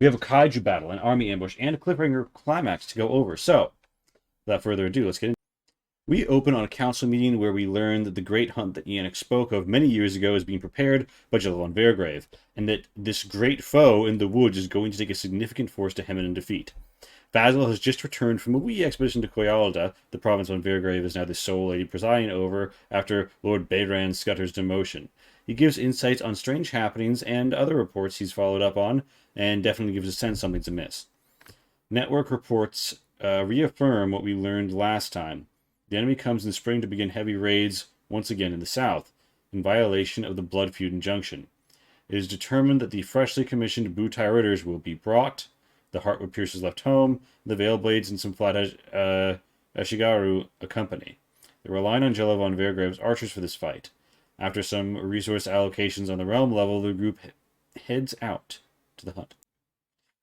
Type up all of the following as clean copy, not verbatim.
We have a kaiju battle, an army ambush, and a cliffhanger climax to go over. So, without further ado, let's get into it. We open on a council meeting where we learn that the great hunt that Yannick spoke of many years ago is being prepared by Jello von Vergrave, and that this great foe in the woods is going to take a significant force to hem and defeat. Basil has just returned from a wee expedition to Coyalda, the province von Vergrave is now the sole lady presiding over after Lord Beran Scutter's demotion. He gives insights on strange happenings and other reports he's followed up on, and definitely gives a sense something's amiss. Network reports reaffirm what we learned last time. The enemy comes in spring to begin heavy raids once again in the south, in violation of the Blood Feud injunction. It is determined that the freshly commissioned Butai Ritters will be brought, the Heartwood Piercers left home, the Veil Blades and some Flat Ashigaru accompany. They're relying on Jello von Vergrave's archers for this fight. After some resource allocations on the realm level, the group heads out to the hunt.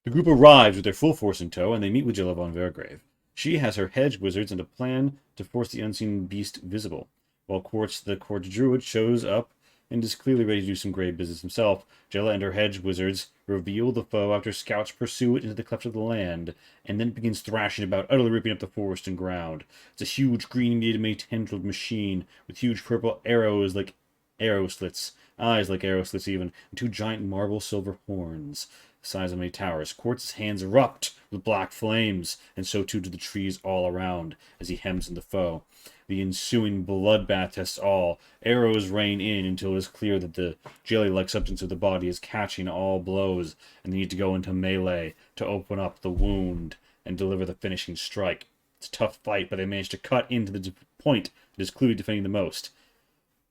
The group arrives with their full force in tow, and they meet with Jello von Vergrave. She has her hedge wizards and a plan to force the unseen beast visible. While Quartz, the Quartz Druid, shows up and is clearly ready to do some grave business himself, Jella and her hedge wizards reveal the foe after scouts pursue it into the cleft of the land, and then begins thrashing about, utterly ripping up the forest and ground. It's a huge green tendrilled machine with huge purple arrows like arrow slits, eyes like arrow slits even, and two giant marble silver horns, the size of many towers. Quartz's hands erupt with black flames, and so too do the trees all around as he hems in the foe. The ensuing bloodbath tests all. Arrows rain in until it is clear that the jelly-like substance of the body is catching all blows, and they need to go into melee to open up the wound and deliver the finishing strike. It's a tough fight, but they manage to cut into the point that is clearly defending the most.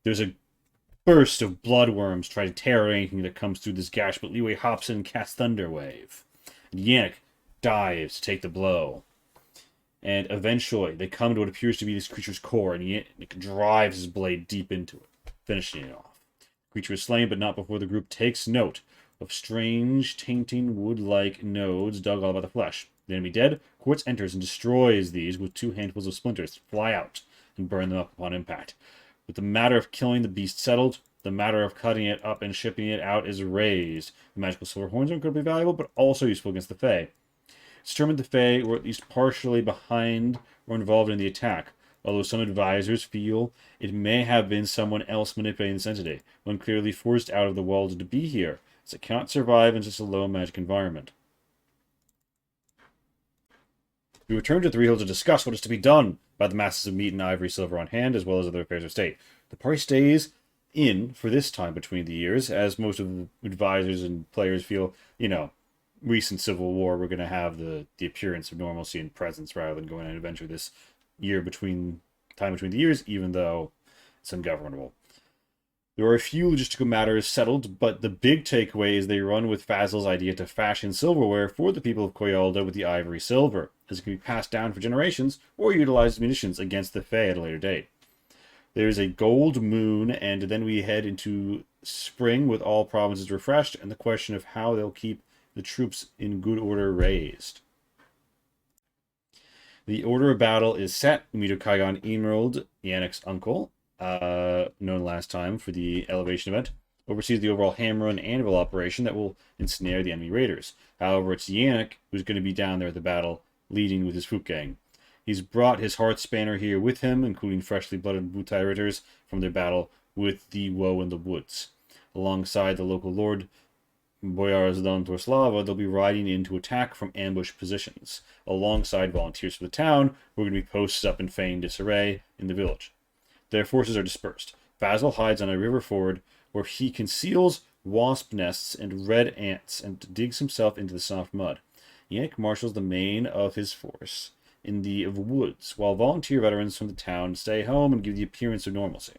There's a burst of bloodworms trying to tear anything that comes through this gash, but Liwei hops in and casts Thunder Wave. And Yannick dives to take the blow. And eventually, they come to what appears to be this creature's core, and Yannick drives his blade deep into it, finishing it off. The creature is slain, but not before the group takes note of strange, tainting, wood-like nodes dug all about the flesh. The enemy dead, Quartz enters and destroys these with 2 handfuls of splinters that fly out and burn them up upon impact. With the matter of killing the beast settled, the matter of cutting it up and shipping it out is raised. The magical silver horns are incredibly valuable, but also useful against the Fae. It's determined the Fae were at least partially behind or involved in the attack, although some advisors feel it may have been someone else manipulating this entity, when clearly forced out of the world to be here, as it cannot survive in such a low magic environment. We return to Three Hills to discuss what is to be done by the masses of meat and ivory silver on hand, as well as other affairs of state. The party stays in for this time between the years, as most of the advisors and players feel, recent civil war, we're going to have the appearance of normalcy and presence rather than going on an adventure this year between the years, even though it's ungovernable. There are a few logistical matters settled, but the big takeaway is they run with Fazil's idea to fashion silverware for the people of Coyalda with the ivory silver, as it can be passed down for generations or utilized as munitions against the Fae at a later date. There's a gold moon, and then we head into spring with all provinces refreshed, and the question of how they'll keep the troops in good order raised. The order of battle is set. We meet Kaigon Emerald, Yannick's uncle, known last time for the elevation event, oversees the overall hammer and anvil operation that will ensnare the enemy raiders. However, it's Yannick who's going to be down there at the battle, leading with his Fook gang. He's brought his Heart Spanner here with him, including freshly blooded Butai Ritters from their battle with the Woe in the Woods. Alongside the local lord, Boyar Zdan Torslava, they'll be riding in to attack from ambush positions, alongside volunteers for the town, who are going to be posted up in feigned disarray in the village. Their forces are dispersed. Basil hides on a river ford, where he conceals wasp nests and red ants, and digs himself into the soft mud. Yannick marshals the main of his force in the woods, while volunteer veterans from the town stay home and give the appearance of normalcy.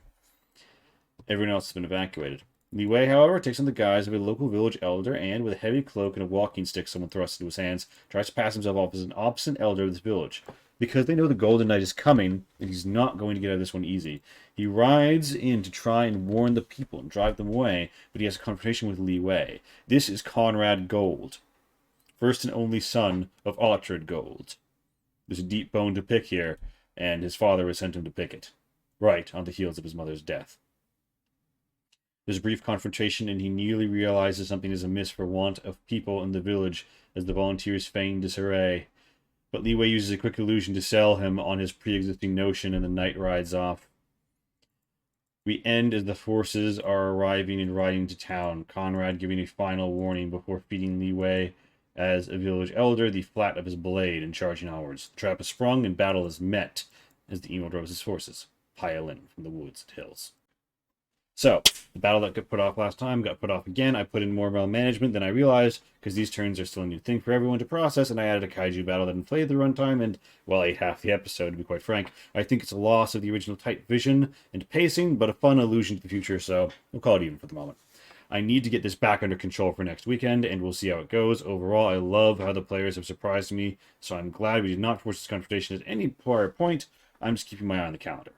Everyone else has been evacuated. Li Wei, however, takes on the guise of a local village elder and, with a heavy cloak and a walking stick someone thrusts into his hands, tries to pass himself off as an obstinate elder of this village. Because they know the Golden Knight is coming, and he's not going to get out of this one easy. He rides in to try and warn the people and drive them away, but he has a confrontation with Li Wei. This is Conrad Gold, first and only son of Ottred Gold. There's a deep bone to pick here, and his father has sent him to pick it, right on the heels of his mother's death. There's a brief confrontation, and he nearly realizes something is amiss for want of people in the village as the volunteers feign disarray. But Leeway uses a quick illusion to sell him on his pre-existing notion, and the night rides off. We end as the forces are arriving and riding to town, Conrad giving a final warning before feeding Leeway as a village elder the flat of his blade and charging onwards. The trap is sprung and battle is met as the emo drives his forces pile in from the woods and hills. So, the battle that got put off last time got put off again. I put in more battle management than I realized, because these turns are still a new thing for everyone to process, and I added a kaiju battle that inflated the runtime, and, well, ate half the episode, to be quite frank. I think it's a loss of the original tight vision and pacing, but a fun allusion to the future, so we'll call it even for the moment. I need to get this back under control for next weekend, and we'll see how it goes. Overall, I love how the players have surprised me, so I'm glad we did not force this confrontation at any prior point. I'm just keeping my eye on the calendar.